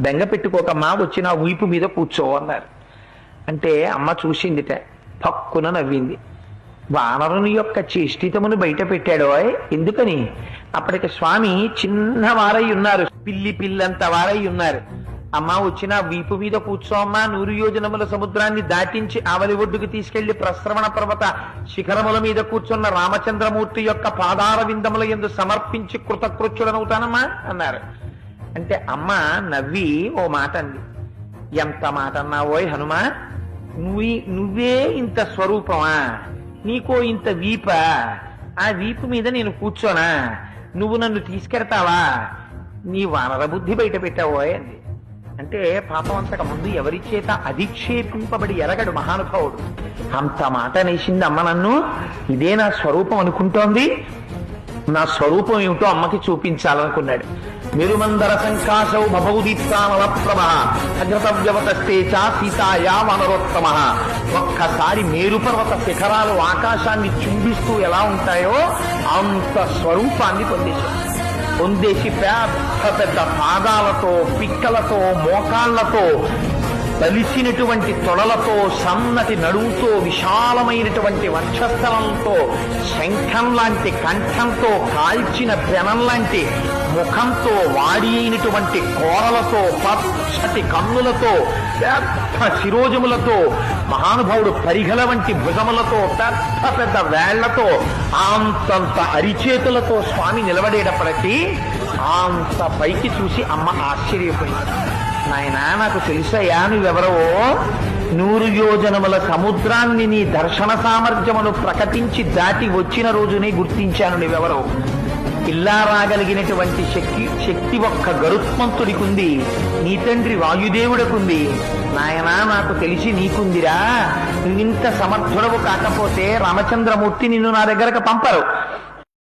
బెంగ పెట్టుకోకమ్మా, వచ్చి నా వీపు మీద కూర్చో అన్నారు. అంటే అమ్మ చూసిందిట, పక్కున నవ్వింది. వానరుని యొక్క చేష్టితమును బయట పెట్టాడో. ఎందుకని? అప్పటికి స్వామి చిన్నవారై ఉన్నారు, పిల్లంత వారై ఉన్నారు. అమ్మ వచ్చిన వీపు మీద కూర్చో అమ్మా, 100 యోజనముల సముద్రాన్ని దాటించి ఆవలి ఒడ్డుకు తీసుకెళ్లి ప్రస్రవణ పర్వత శిఖరముల మీద కూర్చున్న రామచంద్రమూర్తి యొక్క పాదార విందముల యందు సమర్పించి కృతకృత్యుడనవుతానమ్మా అన్నారు. అంటే అమ్మ నవ్వి ఓ మాట అంది. ఎంత మాట అన్నావోయ్ హనుమా, నువ్వే ఇంత స్వరూపమా, నీకో ఇంత వీప, ఆ వీపు మీద నేను కూర్చోనా, నువ్వు నన్ను తీసుకెడతావా, నీ వానర బుద్ధి బయట పెట్టావోయ్ అంది. అంటే పాపం అంతకు ముందు ఎవరి చేత అధిక్షేపింపబడి ఎరగడు మహానుభావుడు. అంత మాట అనేసింది అమ్మ నన్ను. ఇదే నా స్వరూపం అనుకుంటోంది, నా స్వరూపం ఏమిటో అమ్మకి చూపించాలనుకున్నాడు. మెరుమందర సంకాశౌ భవౌదీప్తానల ప్రభ అగ్రతవ్యవతస్తే చ సీతాయా వనరోత్తమ. ఒక్కసారి మేరుపర్వత శిఖరాలు ఆకాశాన్ని చుంబిస్తూ ఎలా ఉంటాయో అంత స్వరూపాన్ని పొందేసి పెద్ద పెద్ద పాదాలతో, పిక్కలతో, మోకాళ్లతో, బలిసినటువంటి తొడలతో, సన్నటి నడువుతో, విశాలమైనటువంటి వక్షస్థలంతో, శంఖం లాంటి కంఠంతో, కాల్చిన పెనం లాంటి ముఖంతో, వాడి అయినటువంటి కోరలతో, పచ్చటి కన్నులతో, పెద్ద శిరోజములతో, మహానుభావుడు పరిగల వంటి భుజములతో, పెద్ద పెద్ద వేళ్లతో, అంతంత అరిచేతులతో స్వామి నిలబడేటప్పటికీ అంత పైకి చూసి అమ్మ ఆశ్చర్యపోయింది. నాయనా, నాకు తెలుసయ్యా నువ్వెవరవో. 100 యోజనముల సముద్రాన్ని నీ దర్శన సామర్థ్యమును ప్రకటించి దాటి వచ్చిన రోజునే గుర్తించాను నువ్వెవరో. ఇలా రాగలిగినటువంటి శక్తి ఒక్క గరుత్మంతుడికుంది, నీ తండ్రి వాయుదేవుడికుంది. నాయనా, నాకు తెలిసి నీకుందిరా. నువ్వింత సమర్థుడవు కాకపోతే రామచంద్రమూర్తి నిన్ను నా దగ్గరకు పంపరు.